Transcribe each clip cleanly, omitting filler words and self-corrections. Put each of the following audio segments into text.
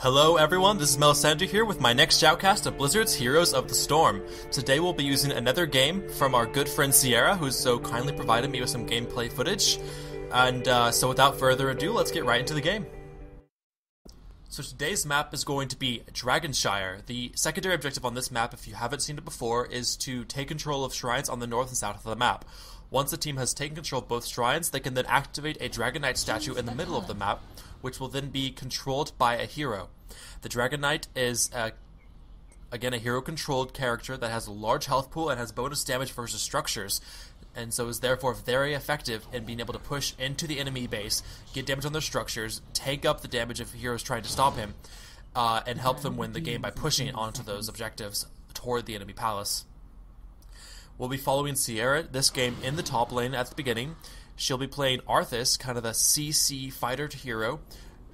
Hello everyone, this is Melisandre here with my next shoutcast of Blizzard's Heroes of the Storm. Today we'll be using another game from our good friend Sieara, who's so kindly provided me with some gameplay footage. And so without further ado, let's get right into the game. So today's map is going to be Shire. The secondary objective on this map, if you haven't seen it before, is to take control of shrines on the north and south of the map. Once the team has taken control of both shrines, they can then activate a Dragon Knight statue in the middle of the map, which will then be controlled by a hero. The Dragon Knight is, again, a hero-controlled character that has a large health pool and has bonus damage versus structures, and so is therefore very effective in being able to push into the enemy base, get damage on their structures, take up the damage if heroes trying to stop him, and help them win the game by pushing onto those objectives toward the enemy palace. We'll be following Sieara this game in the top lane at the beginning. She'll be playing Arthas, kind of the CC fighter hero,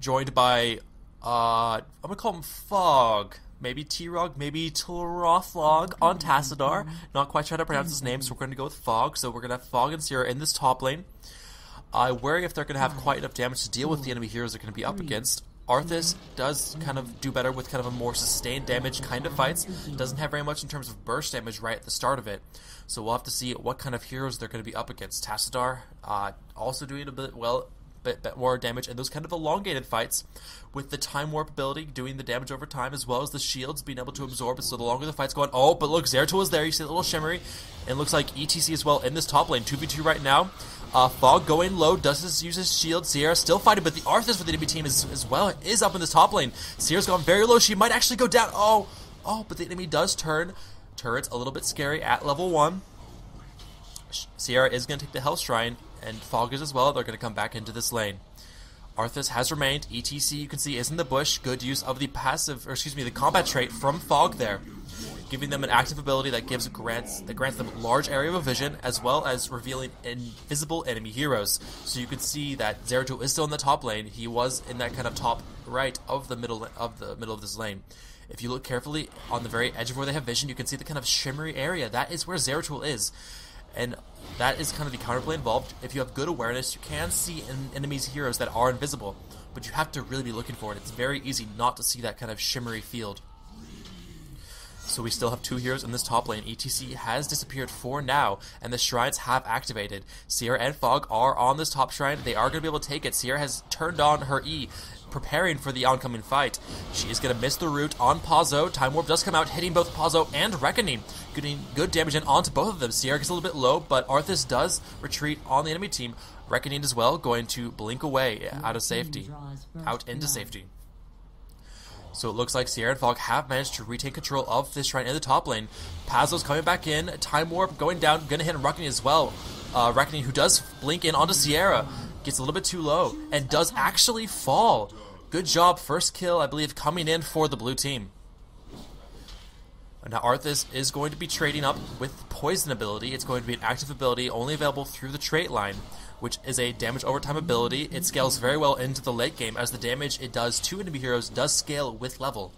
joined by, I'm going to call him Fog, maybe T-Rog, maybe Tlothog on Tassadar. Not quite sure how to pronounce his name, so we're going to go with Fog. So we're going to have Fog and Sieara in this top lane. Worrying if they're going to have quite enough damage to deal with the enemy heroes they're going to be up against. Arthas does kind of do better with kind of a more sustained damage kind of fights. Doesn't have very much in terms of burst damage right at the start of it. So we'll have to see what kind of heroes they're going to be up against. Tassadar also doing a bit more damage in those kind of elongated fights, with the Time Warp ability doing the damage over time, as well as the shields being able to absorb it, so the longer the fight's going. Oh, but look, Zeratul is there. You see the little shimmery, and looks like ETC as well in this top lane. 2v2 right now. Fog going low, does use his shield. Sieara still fighting, but the Arthas for the enemy team is up in this top lane. Sierra's gone very low. She might actually go down. Oh, but the enemy does turn. Turret's a little bit scary at level 1. Sieara is going to take the Health Shrine, and Fog is as well. They're going to come back into this lane. Arthas has remained. ETC, you can see, is in the bush. Good use of the the combat trait from Fog there, giving them an active ability that grants them a large area of vision, as well as revealing invisible enemy heroes. So you can see that Zeratul is still in the top lane. He was in that kind of top right of the middle of this lane. If you look carefully on the very edge of where they have vision, you can see the kind of shimmery area. That is where Zeratul is. And that is kind of the counterplay involved. If you have good awareness, you can see enemies' heroes that are invisible, but you have to really be looking for it. It's very easy not to see that kind of shimmery field. So we still have 2 heroes in this top lane. ETC has disappeared for now, and the shrines have activated. Sieara and Fog are on this top shrine. They are going to be able to take it. Sieara has turned on her E, preparing for the oncoming fight. She is going to miss the root on Pazzo. Time Warp does come out, hitting both Pazzo and Reckoning, getting good damage in onto both of them. Sieara gets a little bit low, but Arthas does retreat on the enemy team. Reckoning as well, going to blink away out into safety. So it looks like Sieara and Fog have managed to retain control of this shrine in the top lane. Pazzo's coming back in. Time Warp going down, going to hit Reckoning as well. Reckoning, who does blink in onto Sieara, gets a little bit too low and does actually fall. Good job. First kill, I believe, coming in for the blue team. Now Arthas is going to be trading up with Poison ability. It's going to be an active ability only available through the trait line, which is a damage over time ability. It scales very well into the late game, as the damage it does to enemy heroes does scale with level.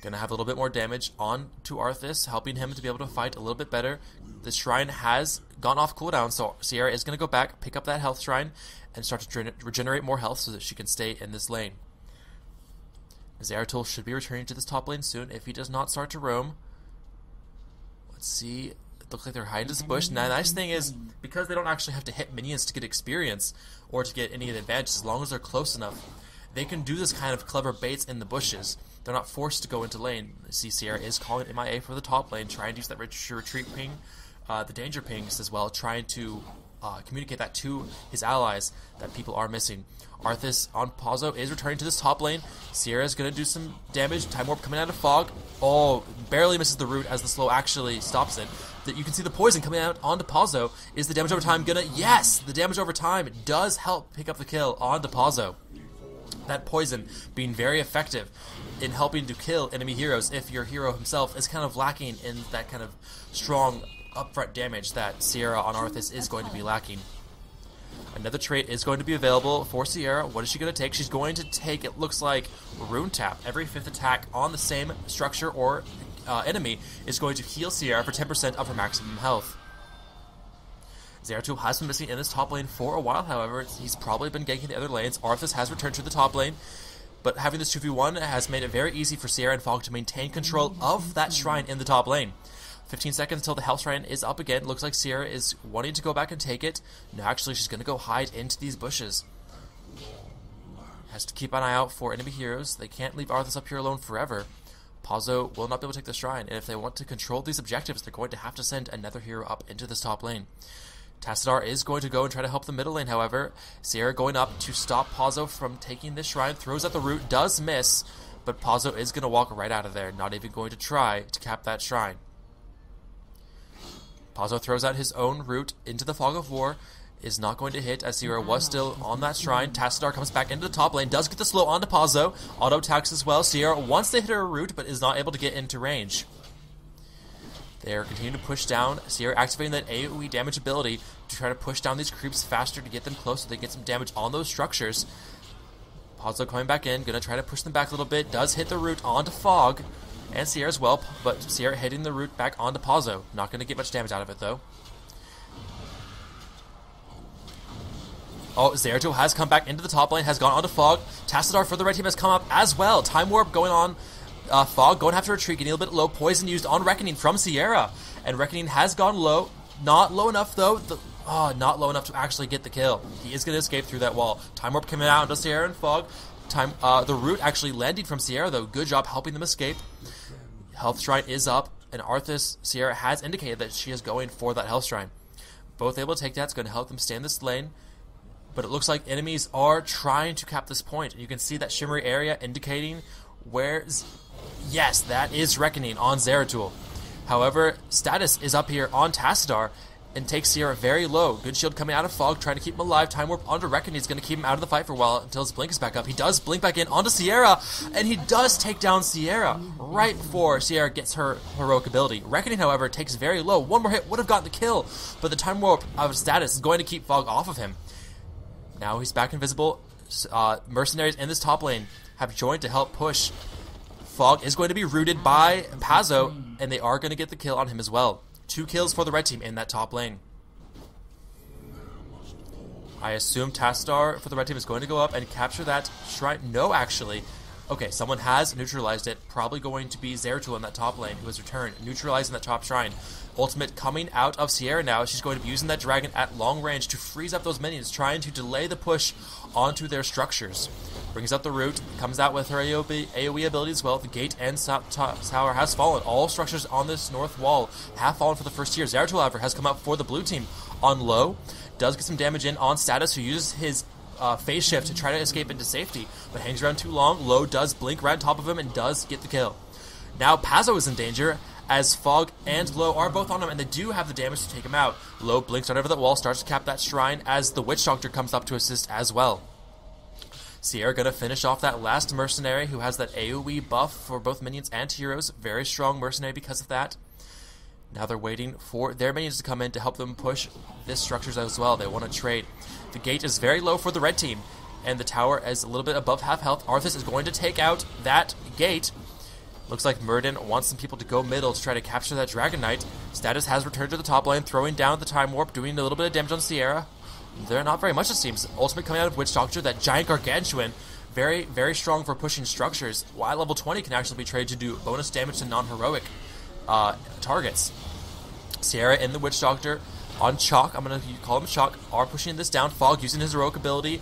Gonna have a little bit more damage on to Arthas, helping him to be able to fight a little bit better. The shrine has gone off cooldown, so Sieara is gonna go back, pick up that health shrine, and start to regenerate more health so that she can stay in this lane. Zeratul should be returning to this top lane soon if he does not start to roam. Let's see. It looks like they're hiding in this bush. Now, the nice thing is, because they don't actually have to hit minions to get experience or to get any advantage, as long as they're close enough, they can do this kind of clever baits in the bushes. They're not forced to go into lane. See, Sieara is calling MIA for the top lane, trying to use that retreat ping, the danger pings as well, trying to communicate that to his allies that people are missing. Arthas on Pazzo is returning to this top lane. Sieara is going to do some damage. Time Warp coming out of Fog. Oh, barely misses the root as the slow actually stops it. You can see the poison coming out onto Pazzo. Is the damage over time gonna... Yes! The damage over time does help pick up the kill onto Pazzo. That poison being very effective in helping to kill enemy heroes if your hero himself is kind of lacking in that kind of strong upfront damage that Sieara on Arthas is going to be lacking. Another trait is going to be available for Sieara. What is she going to take? She's going to take, it looks like, Rune Tap. Every 5th attack on the same structure or enemy is going to heal Sieara for 10% of her maximum health. Zeratul has been missing in this top lane for a while, however. He's probably been ganking the other lanes. Arthas has returned to the top lane. but having this 2v1 has made it very easy for Sieara and Fog to maintain control of that shrine in the top lane. 15 seconds until the health shrine is up again. Looks like Sieara is wanting to go back and take it. No, actually, she's going to go hide into these bushes. Has to keep an eye out for enemy heroes. They can't leave Arthas up here alone forever. Pazzo will not be able to take the shrine, and if they want to control these objectives, they're going to have to send another hero up into this top lane. Tassadar is going to go and try to help the middle lane, however. Sieara going up to stop Pazzo from taking this shrine, throws at the root, does miss, but Pazzo is going to walk right out of there, not even going to try to cap that shrine. Pazzo throws out his own root into the Fog of War, is not going to hit as Sieara was still on that shrine. Tassadar comes back into the top lane, does get the slow onto Pazzo, auto attacks as well. Sieara wants to hit her root, but is not able to get into range. They're continuing to push down. Sieara activating that AoE damage ability to try to push down these creeps faster to get them close so they get some damage on those structures. Pazzo coming back in, gonna try to push them back a little bit, does hit the root onto Fog, and Sieara as well, but Sieara hitting the root back onto Pazzo. Not gonna get much damage out of it though. Oh, Zeratul has come back into the top lane, has gone onto Fog. Tassadar for the red team has come up as well. Time Warp going on. Fog going to have to retreat, getting a little bit low. Poison used on Reckoning from Sieara. And Reckoning has gone low. Not low enough, though. Not low enough to actually get the kill. He is going to escape through that wall. Time Warp coming out onto Sieara and Fog. The root actually landing from Sieara, though. Good job helping them escape. Health Shrine is up. And Arthas, Sieara has indicated that she is going for that Health Shrine. Both able to take that. It's going to help them stay in this lane. But it looks like enemies are trying to cap this point. You can see that shimmery area indicating where... Yes, that is Reckoning on Zeratul. However, status is up here on Tassadar and takes Sieara very low. Good shield coming out of Fog, trying to keep him alive. Time Warp onto Reckoning is going to keep him out of the fight for a while until his blink is back up. He does blink back in onto Sieara, and he does take down Sieara right before Sieara gets her heroic ability. Reckoning, however, takes very low. One more hit would have gotten the kill, but the Time Warp of status is going to keep Fog off of him. Now he's back invisible. Mercenaries in this top lane have joined to help push. Fog is going to be rooted by Pazzo, and they are going to get the kill on him as well. 2 kills for the red team in that top lane. I assume Tassadar for the red team is going to go up and capture that shrine. No, actually. Okay, someone has neutralized it. Probably going to be Zeratul in that top lane, who has returned, neutralizing that top shrine. Ultimate coming out of Sieara now. She's going to be using that dragon at long range to freeze up those minions, trying to delay the push onto their structures. Brings up the root, comes out with her AoE ability as well. The gate and tower has fallen. All structures on this north wall have fallen for the first tier. Zeratul, however, has come up for the blue team on low. Does get some damage in on status, who uses his phase shift to try to escape into safety, but hangs around too long. Low does blink right on top of him and does get the kill. Now Pazzo is in danger, as Fog and Low are both on him, and they do have the damage to take him out. Low blinks right over that wall, starts to cap that shrine, as the Witch Doctor comes up to assist as well. Sieara gonna finish off that last mercenary, who has that AoE buff for both minions and heroes. Very strong mercenary because of that. Now they're waiting for their minions to come in to help them push this structures as well. They want to trade. The gate is very low for the red team, and the tower is a little bit above half health. Arthas is going to take out that gate. Looks like Murden wants some people to go middle to try to capture that Dragon Knight. Status has returned to the top lane, throwing down the Time Warp, doing a little bit of damage on Sieara. They're not very much, it seems. Ultimate coming out of Witch Doctor, that giant gargantuan. Very, very strong for pushing structures. While level 20 can actually be traded to do bonus damage to non-heroic targets. Sieara and the Witch Doctor on Chalk, I'm going to call him Chalk, are pushing this down. Fog using his heroic ability.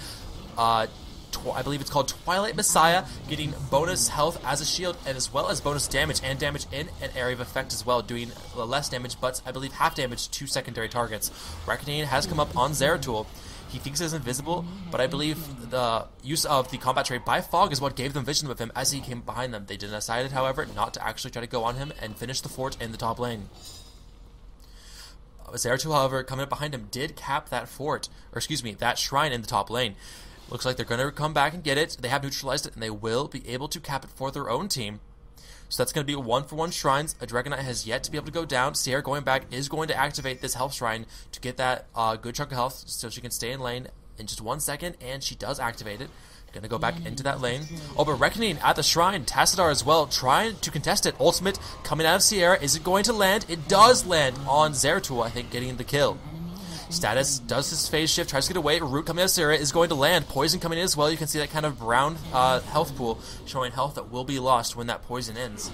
I believe it's called Twilight Messiah, getting bonus health as a shield, and as well as bonus damage, and damage in an area of effect as well, doing less damage, but I believe half damage to secondary targets. Reckoning has come up on Zeratul. He thinks he's invisible, but I believe the use of the combat trait by Fog is what gave them vision with him as he came behind them. They decided, however, not to actually try to go on him and finish the fort in the top lane. Zeratul, however, coming up behind him, did cap that fort, or excuse me, that shrine in the top lane. Looks like they're going to come back and get it. They have neutralized it, and they will be able to cap it for their own team. So that's going to be 1-for-1 shrines. A Dragon Knight has yet to be able to go down. Sierra going back is going to activate this health shrine to get that good chunk of health so she can stay in lane in just 1 second, and she does activate it. Going to go back into that lane. Oh, but Reckoning at the shrine. Tassadar as well, trying to contest it. Ultimate coming out of Sierra. Is it going to land? It does land on Zeratul, I think, getting the kill. Status does his phase shift, tries to get away. Root coming out of Sieara is going to land. Poison coming in as well. You can see that kind of brown health pool showing health that will be lost when that poison ends.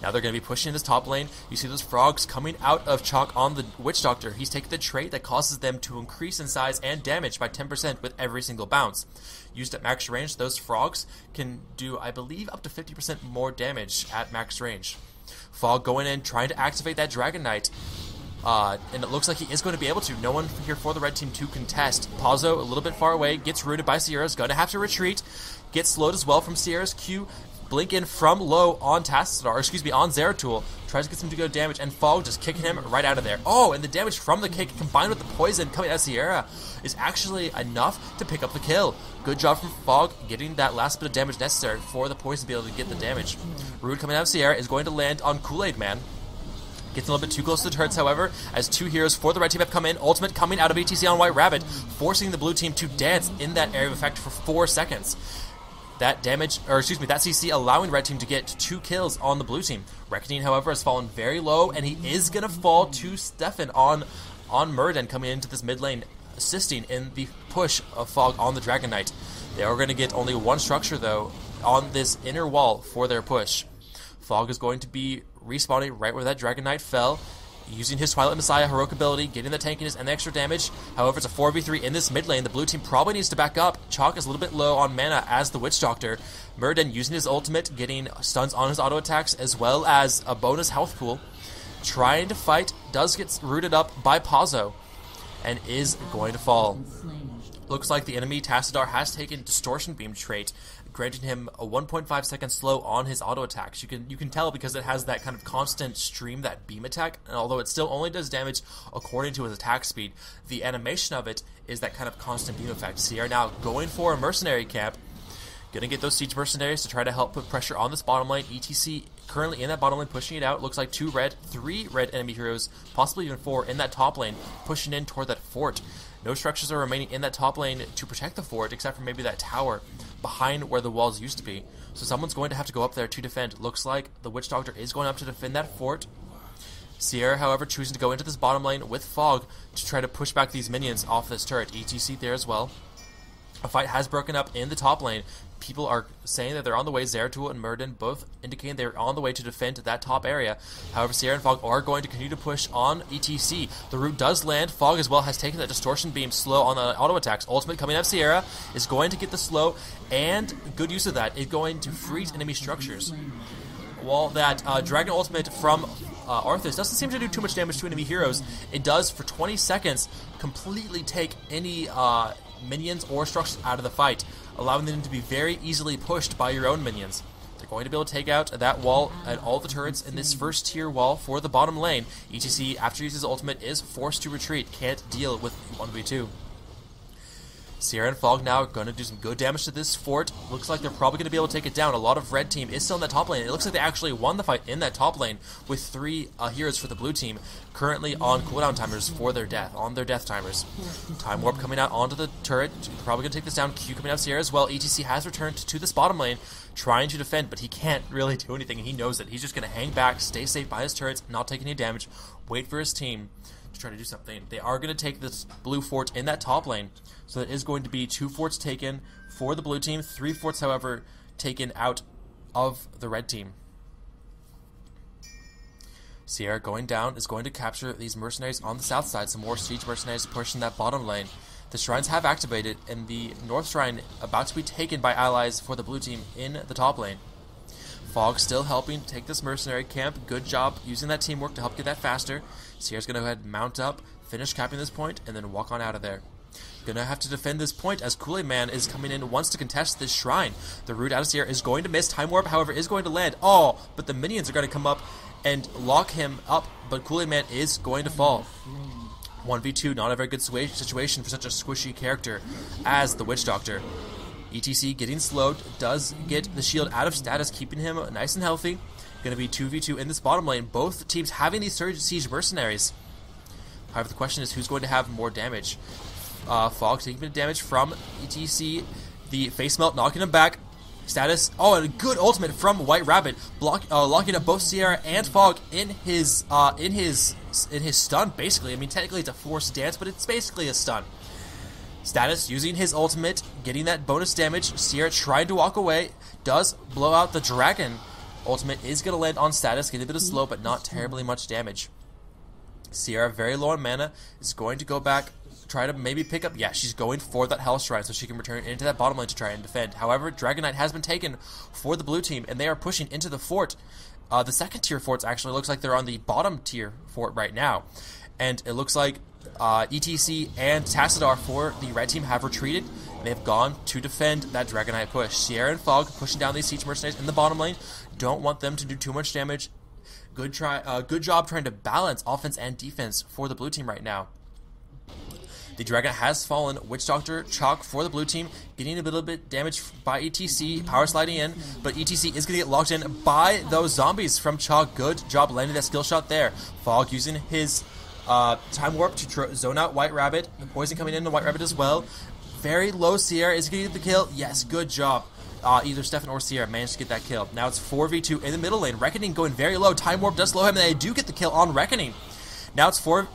Now they're going to be pushing this top lane. You see those frogs coming out of Chalk on the Witch Doctor. He's taking the trait that causes them to increase in size and damage by 10% with every single bounce. Used at max range, those frogs can do, I believe, up to 50% more damage at max range. Fog going in, trying to activate that Dragon Knight. And it looks like he is going to be able to. No one here for the red team to contest. Pazzo, a little bit far away, gets rooted by Sieara. Is going to have to retreat. Gets slowed as well from Sierra's Q. Blink in from low on on Zeratul. Tries to get some to go damage, and Fog just kicking him right out of there. Oh, and the damage from the kick combined with the poison coming out of Sieara is actually enough to pick up the kill. Good job from Fog getting that last bit of damage necessary for the poison to be able to get the damage. Rude coming out of Sieara is going to land on Kool-Aid Man. Gets a little bit too close to the turrets, however, as two heroes for the red team have come in. Ultimate coming out of ETC on White Rabbit, forcing the blue team to dance in that area of effect for 4 seconds. That damage, that CC allowing red team to get 2 kills on the blue team. Reckoning, however, has fallen very low, and he is going to fall to Stefan on Murden coming into this mid lane, assisting in the push of Fog on the Dragon Knight. They are going to get only 1 structure, though, on this inner wall for their push. Fog is going to be respawning right where that Dragon Knight fell, using his Twilight Messiah heroic ability, getting the tankiness and the extra damage. However, it's a 4v3 in this mid lane. The blue team probably needs to back up. Chalk is a little bit low on mana as the Witch Doctor. Murden using his ultimate, getting stuns on his auto attacks as well as a bonus health pool. Trying to fight, does get rooted up by Pazzo, and is going to fall. Looks like the enemy Tassadar has taken Distortion Beam trait, granting him a 1.5 second slow on his auto attacks. You can tell because it has that kind of constant stream, that beam attack, and although it still only does damage according to his attack speed, the animation of it is that kind of constant beam effect. Sierra now going for a mercenary camp, gonna get those siege mercenaries to try to help put pressure on this bottom lane. ETC currently in that bottom lane pushing it out. Looks like 3 red enemy heroes, possibly even 4 in that top lane, pushing in toward that fort. No structures are remaining in that top lane to protect the fort, except for maybe that tower behind where the walls used to be. So someone's going to have to go up there to defend. Looks like the Witch Doctor is going up to defend that fort. Sierra, however, choosing to go into this bottom lane with Fog to try to push back these minions off this turret. ETC there as well. A fight has broken up in the top lane. People are saying that they're on the way. Zeratul and Murden both indicating they're on the way to defend that top area. However, Sierra and Fog are going to continue to push on ETC. The root does land. Fog as well has taken that Distortion Beam slow on the auto attacks. Ultimate coming out of Sierra is going to get the slow, and good use of that is going to freeze enemy structures. While that Dragon Ultimate from Arthas doesn't seem to do too much damage to enemy heroes, it does for 20 seconds completely take any minions or structures out of the fight, allowing them to be very easily pushed by your own minions. They're going to be able to take out that wall and all the turrets in this first tier wall for the bottom lane. ETC, after he uses his ultimate, is forced to retreat, can't deal with 1v2. Sierra and Fog now are going to do some good damage to this fort. Looks like they're probably going to be able to take it down. A lot of red team is still in that top lane. It looks like they actually won the fight in that top lane with 3 heroes for the blue team currently on cooldown timers for their death, on their death timers. Time Warp coming out onto the turret. Probably going to take this down. Q coming out of Sierra as well. ETC has returned to this bottom lane trying to defend, but he can't really do anything. He knows it. He's just going to hang back, stay safe by his turrets, not take any damage, wait for his team to try to do something. They are going to take this blue fort in that top lane. So there is going to be 2 forts taken for the blue team, 3 forts, however, taken out of the red team. Sierra going down is going to capture these mercenaries on the south side. Some more siege mercenaries pushing that bottom lane. The shrines have activated, and the north shrine about to be taken by allies for the blue team in the top lane. Fog still helping take this mercenary camp. Good job using that teamwork to help get that faster. Sierra's going to go ahead and mount up, finish capping this point, and then walk on out of there. Gonna have to defend this point as Kool-Aid Man is coming in, wants to contest this shrine. The root out of Sierra is going to miss. Time Warp, however, is going to land. Oh, but the minions are going to come up and lock him up, but Kool-Aid Man is going to fall. 1v2, not a very good situation for such a squishy character as the Witch Doctor. ETC getting slowed, does get the shield out of status, keeping him nice and healthy. Going to be 2v2 in this bottom lane. Both teams having these siege mercenaries. However, the question is who's going to have more damage. Fog taking damage from ETC. The face melt knocking him back. Status. Oh, and a good ultimate from White Rabbit, locking up both Sieara and Fog in his stun. Basically, I mean, technically it's a forced dance, but it's basically a stun. Status using his ultimate, getting that bonus damage. Sieara trying to walk away, does blow out the dragon. Ultimate is going to land on Status, getting a bit of slow, but not terribly much damage. Sieara, very low on mana, is going to go back, try to maybe pick up. Yeah, she's going for that Hell Shrine so she can return into that bottom lane to try and defend. However, Dragon Knight has been taken for the blue team, and they are pushing into the fort. The second tier forts actually looks like they're on the bottom tier fort right now. And it looks like ETC and Tassadar for the red team have retreated. They've gone to defend that Dragon Knight push. Sierra and Fog pushing down these siege mercenaries in the bottom lane. Don't want them to do too much damage. Good job trying to balance offense and defense for the blue team right now. The Dragon has fallen. Witch Doctor Chalk for the blue team, getting a little bit damaged by ETC, power sliding in, but ETC is going to get locked in by those zombies from Chalk. Good job landing that skill shot there. Fog using his time warp to zone out White Rabbit. The poison coming into White Rabbit as well. Very low. Sierra is going to get the kill. Yes, good job. Either Stefan or Sierra managed to get that kill. Now it's 4v2 in the middle lane. Reckoning going very low. Time warp does slow him, and they do get the kill on Reckoning. Now it's four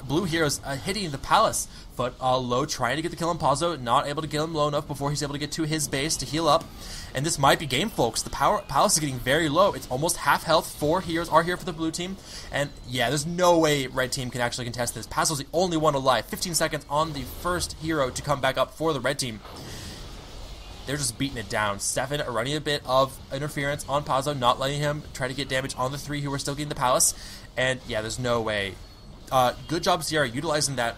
blue heroes hitting the palace. But low trying to get the kill on Pazzo, not able to get him low enough before he's able to get to his base to heal up. And this might be game, folks. The palace is getting very low. It's almost half health. 4 heroes are here for the blue team. And yeah, there's no way red team can actually contest this. Pazzo's the only one alive. 15 seconds on the first hero to come back up for the red team. They're just beating it down. Stefan running a bit of interference on Pazzo, not letting him try to get damage on the 3 who are still getting the palace. And yeah, there's no way. Good job, Sierra, utilizing that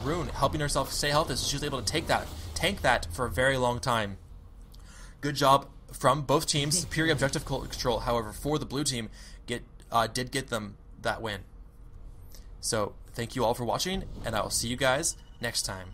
rune, helping herself stay healthy, so she was able to tank that for a very long time. Good job from both teams. Superior objective control, however, for the blue team, did get them that win. So, thank you all for watching, and I will see you guys next time.